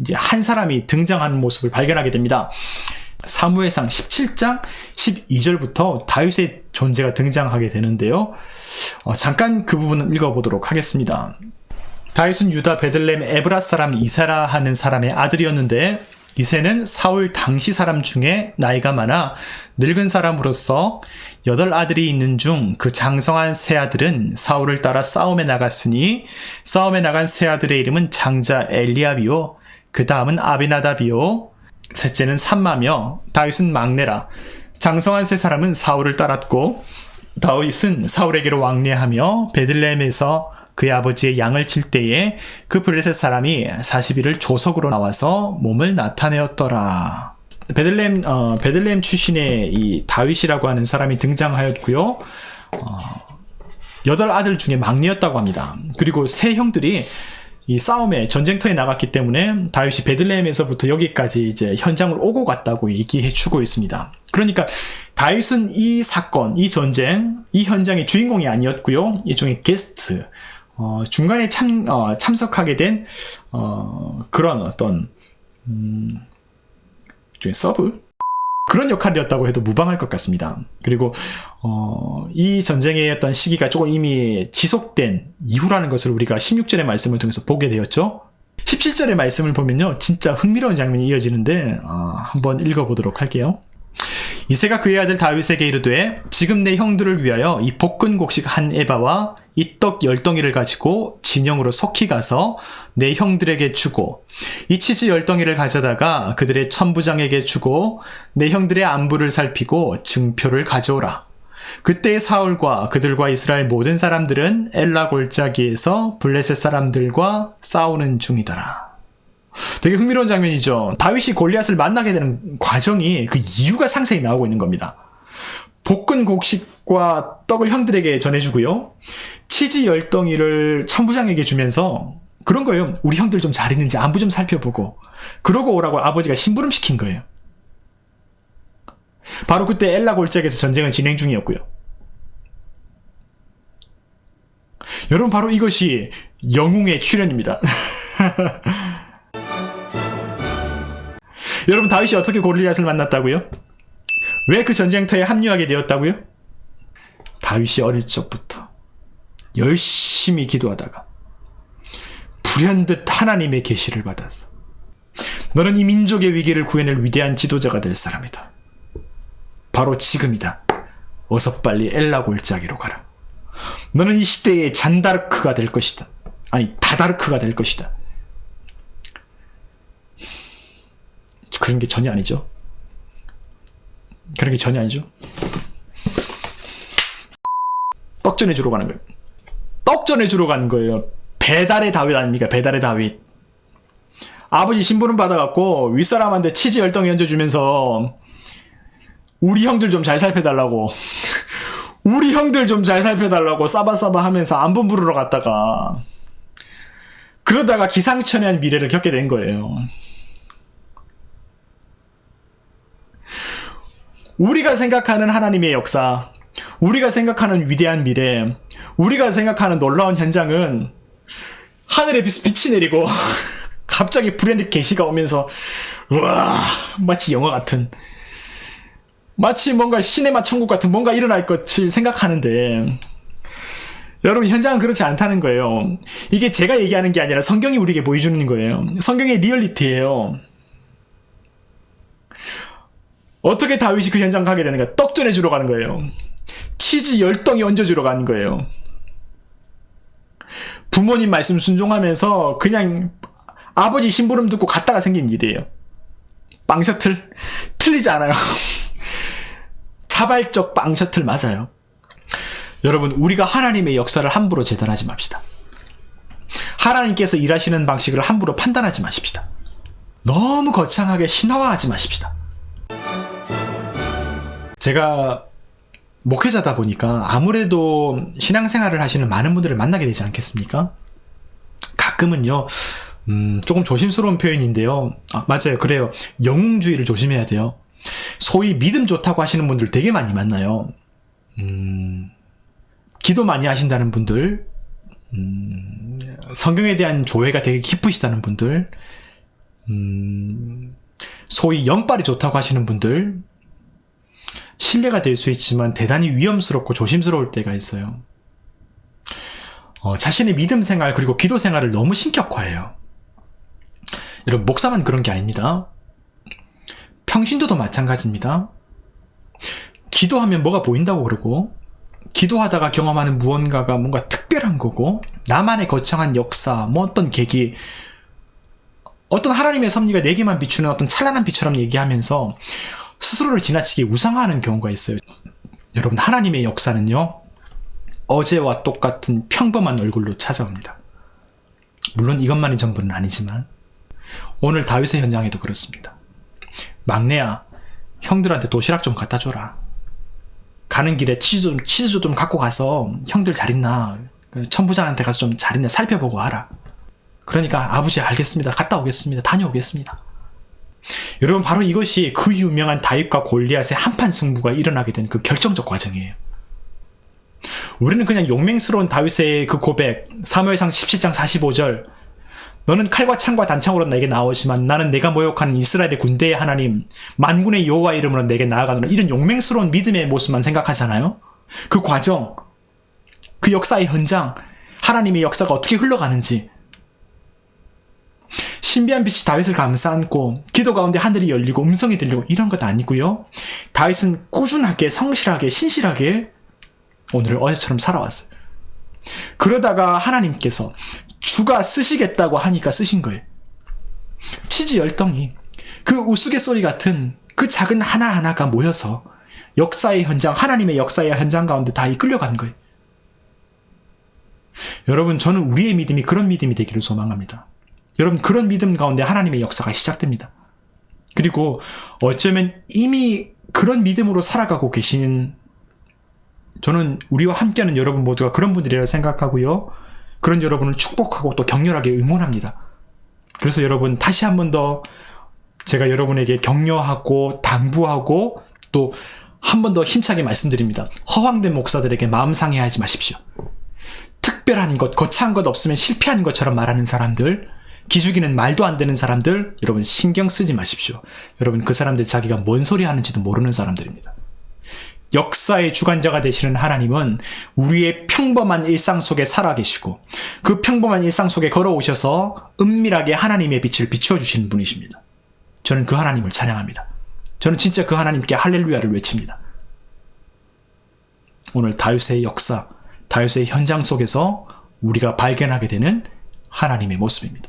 이제 한 사람이 등장하는 모습을 발견하게 됩니다. 사무엘상 17장 12절부터 다윗의 존재가 등장하게 되는데요. 잠깐 그 부분을 읽어보도록 하겠습니다. 다윗은 유다 베들레헴 에브라 사람 이세라 하는 사람의 아들이었는데 이새는 사울 당시 사람 중에 나이가 많아 늙은 사람으로서 8아들이 있는 중 그 장성한 세 아들은 사울을 따라 싸움에 나갔으니 싸움에 나간 세 아들의 이름은 장자 엘리압이요 그 다음은 아비나답이요 셋째는 삼마며 다윗은 막내라. 장성한 세 사람은 사울을 따랐고 다윗은 사울에게로 왕래하며 베들레헴에서 그의 아버지의 양을 칠 때에 그 블레셋 사람이 40일을 조석으로 나와서 몸을 나타내었더라. 베들레헴 출신의 이 다윗이라고 하는 사람이 등장하였고요. 8아들 중에 막내였다고 합니다. 그리고 세 형들이 이 싸움에 전쟁터에 나갔기 때문에 다윗이 베들레헴에서부터 여기까지 이제 현장을 오고 갔다고 얘기해 주고 있습니다. 그러니까 다윗은 이 사건, 이 전쟁, 이 현장의 주인공이 아니었고요. 일종의 게스트, 중간에 참석하게 된 그런 어떤 서브? 그런 역할이었다고 해도 무방할 것 같습니다. 그리고 이 전쟁의 어떤 시기가 조금 이미 지속된 이후라는 것을 우리가 16절의 말씀을 통해서 보게 되었죠. 17절의 말씀을 보면요, 진짜 흥미로운 장면이 이어지는데 한번 읽어보도록 할게요. 이새가 그의 아들 다윗에게 이르되 지금 내 형들을 위하여 이 볶은 곡식 한 에바와 이 떡 10덩이를 가지고 진영으로 속히 가서 내 형들에게 주고 이 치즈 10덩이를 가져다가 그들의 천부장에게 주고 내 형들의 안부를 살피고 증표를 가져오라. 그때의 사울과 그들과 이스라엘 모든 사람들은 엘라 골짜기에서 블레셋 사람들과 싸우는 중이더라. 되게 흥미로운 장면이죠. 다윗이 골리앗을 만나게 되는 과정이 그 이유가 상세히 나오고 있는 겁니다. 볶은 곡식과 떡을 형들에게 전해주고요. 치즈 10덩이를 천부장에게 주면서 그런 거예요. 우리 형들 좀 잘 있는지 안부 좀 살펴보고 그러고 오라고 아버지가 심부름 시킨 거예요. 바로 그때 엘라 골짜기에서 전쟁은 진행 중이었고요. 여러분, 바로 이것이 영웅의 출현입니다. 여러분, 다윗이 어떻게 골리앗을 만났다고요? 왜 그 전쟁터에 합류하게 되었다고요? 다윗이 어릴 적부터 열심히 기도하다가 불현듯 하나님의 계시를 받아서 너는 이 민족의 위기를 구해낼 위대한 지도자가 될 사람이다. 바로 지금이다. 어서 빨리 엘라 골짜기로 가라. 너는 이 시대의 잔다르크가 될 것이다. 아니, 다다르크가 될 것이다. 그런 게 전혀 아니죠. 그런 게 전혀 아니죠. 떡 전해주러 가는 거예요. 떡 전해주러 가는 거예요. 배달의 다윗 아닙니까? 배달의 다윗. 아버지 심부름 받아갖고 윗사람한테 치즈 10덩이 얹어주면서 우리 형들 좀 잘 살펴달라고 우리 형들 좀 잘 살펴달라고 싸바싸바 하면서 안부 부르러 갔다가 그러다가 기상천외한 미래를 겪게 된 거예요. 우리가 생각하는 하나님의 역사, 우리가 생각하는 위대한 미래, 우리가 생각하는 놀라운 현장은 하늘에 빛이 내리고 갑자기 불현듯 계시가 오면서 우와, 마치 영화 같은, 마치 뭔가 시네마 천국 같은 뭔가 일어날 것을 생각하는데 여러분, 현장은 그렇지 않다는 거예요. 이게 제가 얘기하는 게 아니라 성경이 우리에게 보여주는 거예요. 성경의 리얼리티예요. 어떻게 다윗이 그 현장 가게 되는가? 떡 전해주러 가는 거예요. 치즈 10덩이 얹어주러 가는 거예요. 부모님 말씀 순종하면서 그냥 아버지 심부름 듣고 갔다가 생긴 일이에요. 빵 셔틀? 틀리지 않아요. 자발적 빵 셔틀 맞아요. 여러분, 우리가 하나님의 역사를 함부로 재단하지 맙시다. 하나님께서 일하시는 방식을 함부로 판단하지 마십시다. 너무 거창하게 신화화하지 마십시다. 제가 목회자다 보니까 아무래도 신앙생활을 하시는 많은 분들을 만나게 되지 않겠습니까? 가끔은요, 조금 조심스러운 표현인데요. 맞아요. 그래요. 영웅주의를 조심해야 돼요. 소위 믿음 좋다고 하시는 분들 되게 많이 만나요. 기도 많이 하신다는 분들, 성경에 대한 조회가 되게 깊으시다는 분들, 소위 영빨이 좋다고 하시는 분들, 신뢰가 될 수 있지만 대단히 위험스럽고 조심스러울 때가 있어요. 자신의 믿음 생활 그리고 기도 생활을 너무 신격화해요. 여러분, 목사만 그런 게 아닙니다. 평신도도 마찬가지입니다. 기도하면 뭐가 보인다고 그러고, 기도하다가 경험하는 무언가가 뭔가 특별한 거고, 나만의 거창한 역사, 뭐 어떤 계기, 어떤 하나님의 섭리가 내게만 비추는 어떤 찬란한 빛처럼 얘기하면서 스스로를 지나치게 우상화하는 경우가 있어요. 여러분, 하나님의 역사는요, 어제와 똑같은 평범한 얼굴로 찾아옵니다. 물론 이것만이 전부는 아니지만 오늘 다윗의 현장에도 그렇습니다. 막내야, 형들한테 도시락 좀 갖다 줘라. 가는 길에 치즈 좀 갖고 가서 형들 잘 있나, 천부장한테 가서 좀 잘 있나 살펴보고 와라. 그러니까 아버지 알겠습니다. 갔다 오겠습니다. 다녀오겠습니다. 여러분, 바로 이것이 그 유명한 다윗과 골리앗의 한판 승부가 일어나게 된 그 결정적 과정이에요. 우리는 그냥 용맹스러운 다윗의 그 고백, 사무엘상 17장 45절, 너는 칼과 창과 단창으로 내게 나오지만 나는 내가 모욕하는 이스라엘의 군대의 하나님, 만군의 여호와 이름으로 내게 나아가노라, 이런 용맹스러운 믿음의 모습만 생각하잖아요. 그 과정, 그 역사의 현장, 하나님의 역사가 어떻게 흘러가는지, 신비한 빛이 다윗을 감싸안고 기도 가운데 하늘이 열리고 음성이 들리고 이런 것 아니고요. 다윗은 꾸준하게, 성실하게, 신실하게 오늘을 어제처럼 살아왔어요. 그러다가 하나님께서 주가 쓰시겠다고 하니까 쓰신 거예요. 치즈 10덩이, 그 우스갯소리 같은 그 작은 하나하나가 모여서 역사의 현장, 하나님의 역사의 현장 가운데 다 이끌려간 거예요. 여러분, 저는 우리의 믿음이 그런 믿음이 되기를 소망합니다. 여러분, 그런 믿음 가운데 하나님의 역사가 시작됩니다. 그리고 어쩌면 이미 그런 믿음으로 살아가고 계신, 저는 우리와 함께하는 여러분 모두가 그런 분들이라고 생각하고요. 그런 여러분을 축복하고 또 격렬하게 응원합니다. 그래서 여러분, 다시 한 번 더 제가 여러분에게 격려하고 당부하고 또 한 번 더 힘차게 말씀드립니다. 허황된 목사들에게 마음 상해하지 마십시오. 특별한 것, 거창한 것 없으면 실패한 것처럼 말하는 사람들, 기죽이는 말도 안 되는 사람들, 여러분 신경 쓰지 마십시오. 여러분, 그 사람들 자기가 뭔 소리 하는지도 모르는 사람들입니다. 역사의 주관자가 되시는 하나님은 우리의 평범한 일상 속에 살아계시고 그 평범한 일상 속에 걸어오셔서 은밀하게 하나님의 빛을 비추어주시는 분이십니다. 저는 그 하나님을 찬양합니다. 저는 진짜 그 하나님께 할렐루야를 외칩니다. 오늘 다윗의 역사, 다윗의 현장 속에서 우리가 발견하게 되는 하나님의 모습입니다.